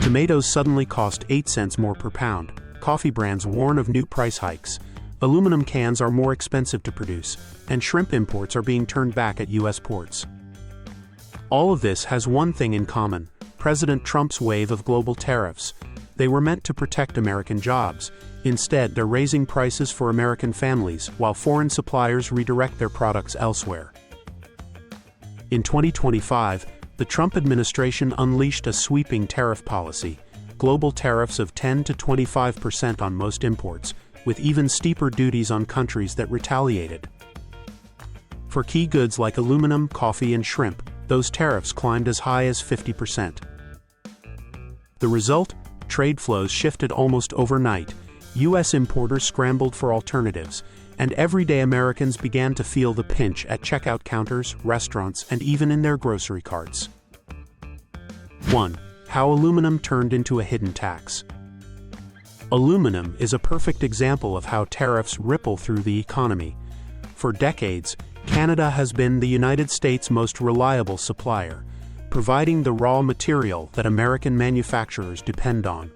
Tomatoes suddenly cost 8 cents more per pound. Coffee brands warn of new price hikes. Aluminum cans are more expensive to produce, and shrimp imports are being turned back at U.S. ports. All of this has one thing in common: President Trump's wave of global tariffs. They were meant to protect American jobs. Instead, they're raising prices for American families while foreign suppliers redirect their products elsewhere. In 2025, the Trump administration unleashed a sweeping tariff policy, global tariffs of 10 to 25% on most imports, with even steeper duties on countries that retaliated. For key goods like aluminum, coffee, and shrimp, those tariffs climbed as high as 50%. The result? Trade flows shifted almost overnight. U.S. importers scrambled for alternatives, and everyday Americans began to feel the pinch at checkout counters, restaurants, and even in their grocery carts. 1. How aluminum turned into a hidden tax. Aluminum is a perfect example of how tariffs ripple through the economy. For decades, Canada has been the United States' most reliable supplier, providing the raw material that American manufacturers depend on.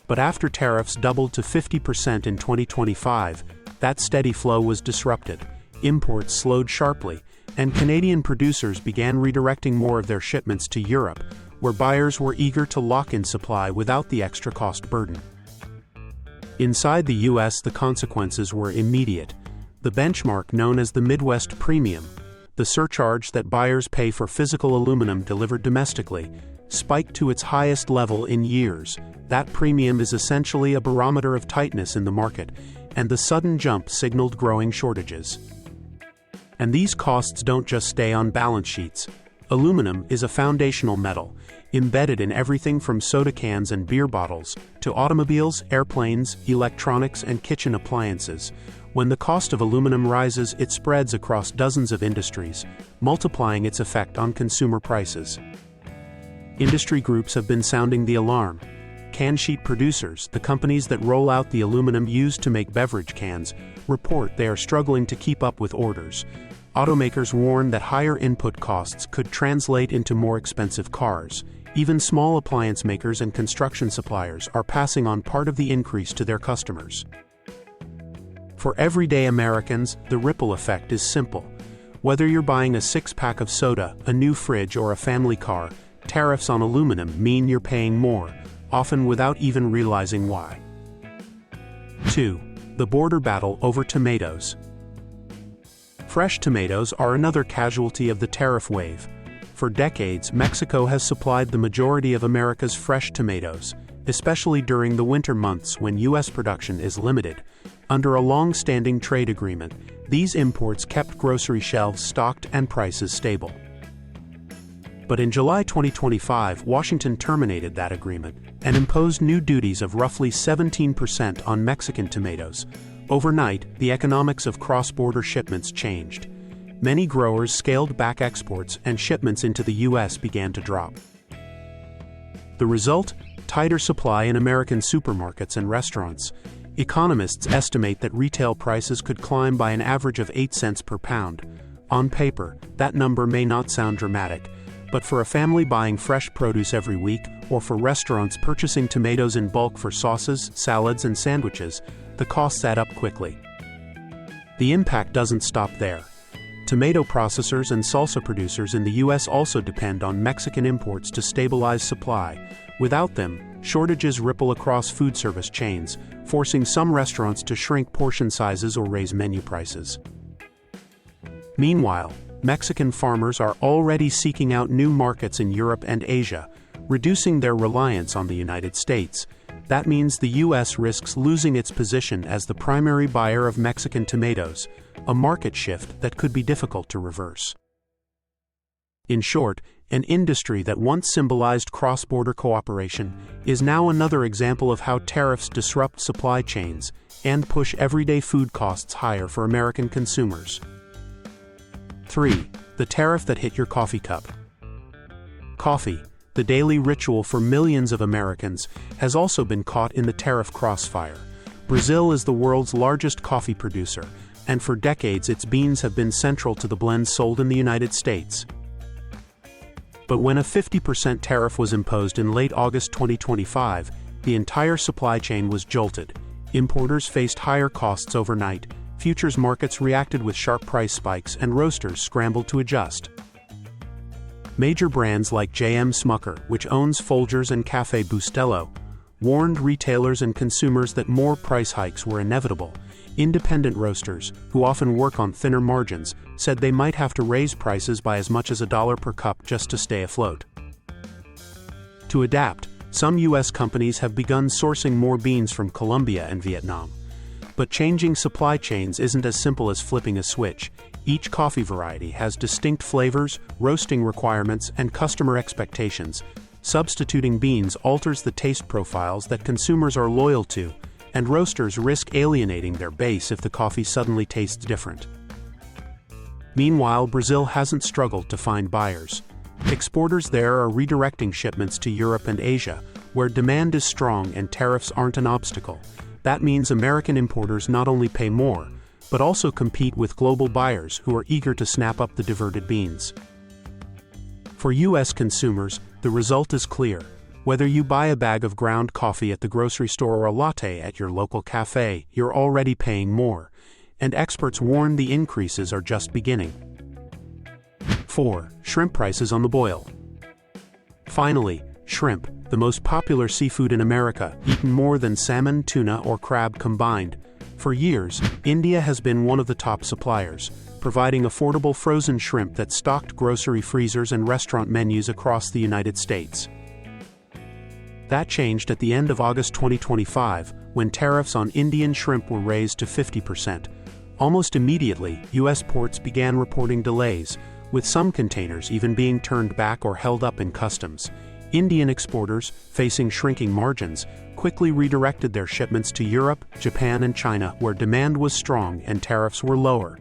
But after tariffs doubled to 50% in 2025, that steady flow was disrupted. Imports slowed sharply, and Canadian producers began redirecting more of their shipments to Europe, where buyers were eager to lock in supply without the extra cost burden. Inside the U.S., the consequences were immediate. The benchmark known as the Midwest Premium, the surcharge that buyers pay for physical aluminum delivered domestically, spiked to its highest level in years. That premium is essentially a barometer of tightness in the market, and the sudden jump signaled growing shortages. And these costs don't just stay on balance sheets. Aluminum is a foundational metal, embedded in everything from soda cans and beer bottles to automobiles, airplanes, electronics, and kitchen appliances. When the cost of aluminum rises, it spreads across dozens of industries, multiplying its effect on consumer prices. Industry groups have been sounding the alarm. Can sheet producers, the companies that roll out the aluminum used to make beverage cans, report they are struggling to keep up with orders. Automakers warn that higher input costs could translate into more expensive cars. Even small appliance makers and construction suppliers are passing on part of the increase to their customers. For everyday Americans, the ripple effect is simple. Whether you're buying a six-pack of soda, a new fridge, or a family car, tariffs on aluminum mean you're paying more, often without even realizing why. 2. The border battle over tomatoes. Fresh tomatoes are another casualty of the tariff wave. For decades, Mexico has supplied the majority of America's fresh tomatoes, especially during the winter months when U.S. production is limited. Under a long-standing trade agreement, these imports kept grocery shelves stocked and prices stable. But in July 2025, Washington terminated that agreement and imposed new duties of roughly 17% on Mexican tomatoes. Overnight, the economics of cross-border shipments changed. Many growers scaled back exports and shipments into the U.S. began to drop. The result? Tighter supply in American supermarkets and restaurants. Economists estimate that retail prices could climb by an average of 8 cents per pound. On paper, that number may not sound dramatic, but for a family buying fresh produce every week, or for restaurants purchasing tomatoes in bulk for sauces, salads, and sandwiches, the costs add up quickly. The impact doesn't stop there. Tomato processors and salsa producers in the U.S. also depend on Mexican imports to stabilize supply. Without them, shortages ripple across food service chains, forcing some restaurants to shrink portion sizes or raise menu prices. Meanwhile, Mexican farmers are already seeking out new markets in Europe and Asia, reducing their reliance on the United States. That means the U.S. risks losing its position as the primary buyer of Mexican tomatoes, a market shift that could be difficult to reverse. In short, an industry that once symbolized cross-border cooperation is now another example of how tariffs disrupt supply chains and push everyday food costs higher for American consumers. 3. The tariff that hit your coffee cup. Coffee, the daily ritual for millions of Americans, has also been caught in the tariff crossfire. Brazil is the world's largest coffee producer, and for decades its beans have been central to the blends sold in the United States. But when a 50% tariff was imposed in late August 2025, the entire supply chain was jolted. Importers faced higher costs overnight, futures markets reacted with sharp price spikes, and roasters scrambled to adjust. Major brands like J.M. Smucker, which owns Folgers and Café Bustelo, warned retailers and consumers that more price hikes were inevitable. Independent roasters, who often work on thinner margins, said they might have to raise prices by as much as $1 per cup just to stay afloat. To adapt, some U.S. companies have begun sourcing more beans from Colombia and Vietnam. But changing supply chains isn't as simple as flipping a switch. Each coffee variety has distinct flavors, roasting requirements, and customer expectations. Substituting beans alters the taste profiles that consumers are loyal to, and roasters risk alienating their base if the coffee suddenly tastes different. Meanwhile, Brazil hasn't struggled to find buyers. Exporters there are redirecting shipments to Europe and Asia, where demand is strong and tariffs aren't an obstacle. That means American importers not only pay more, but also compete with global buyers who are eager to snap up the diverted beans. For U.S. consumers, the result is clear. Whether you buy a bag of ground coffee at the grocery store or a latte at your local cafe, you're already paying more, and experts warn the increases are just beginning. 4. Shrimp prices on the boil. Finally, shrimp, the most popular seafood in America, eaten more than salmon, tuna, or crab combined. For years, India has been one of the top suppliers, providing affordable frozen shrimp that stocked grocery freezers and restaurant menus across the United States. That changed at the end of August 2025, when tariffs on Indian shrimp were raised to 50%. Almost immediately, U.S. ports began reporting delays, with some containers even being turned back or held up in customs. Indian exporters, facing shrinking margins, quickly redirected their shipments to Europe, Japan, and China, where demand was strong and tariffs were lower.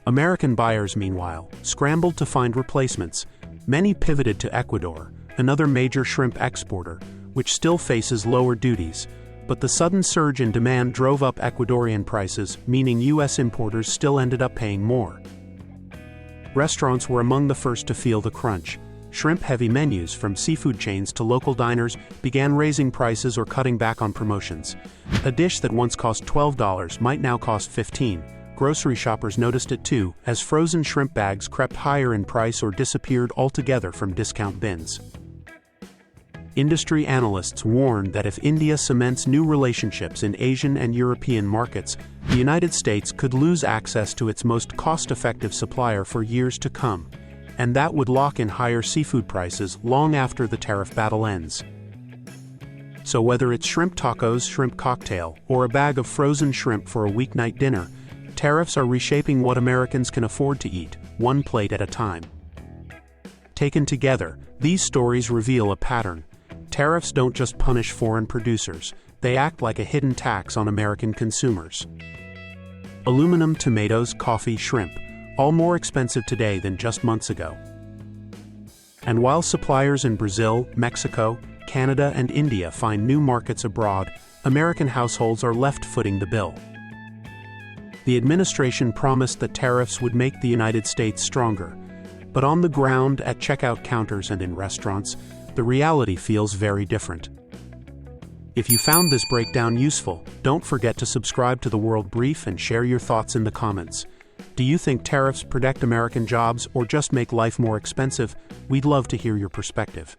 American buyers, meanwhile, scrambled to find replacements. Many pivoted to Ecuador, another major shrimp exporter, which still faces lower duties. But the sudden surge in demand drove up Ecuadorian prices, meaning U.S. importers still ended up paying more. Restaurants were among the first to feel the crunch. Shrimp-heavy menus, from seafood chains to local diners, began raising prices or cutting back on promotions. A dish that once cost $12 might now cost $15. Grocery shoppers noticed it too, as frozen shrimp bags crept higher in price or disappeared altogether from discount bins. Industry analysts warn that if India cements new relationships in Asian and European markets, the United States could lose access to its most cost-effective supplier for years to come, and that would lock in higher seafood prices long after the tariff battle ends. So whether it's shrimp tacos, shrimp cocktail, or a bag of frozen shrimp for a weeknight dinner, tariffs are reshaping what Americans can afford to eat, one plate at a time. Taken together, these stories reveal a pattern. Tariffs don't just punish foreign producers, they act like a hidden tax on American consumers. Aluminum, tomatoes, coffee, shrimp, all more expensive today than just months ago. And while suppliers in Brazil, Mexico, Canada, and India find new markets abroad, American households are left footing the bill. The administration promised that tariffs would make the United States stronger, but on the ground, at checkout counters and in restaurants, the reality feels very different. If you found this breakdown useful, don't forget to subscribe to The World Brief and share your thoughts in the comments. Do you think tariffs protect American jobs or just make life more expensive? We'd love to hear your perspective.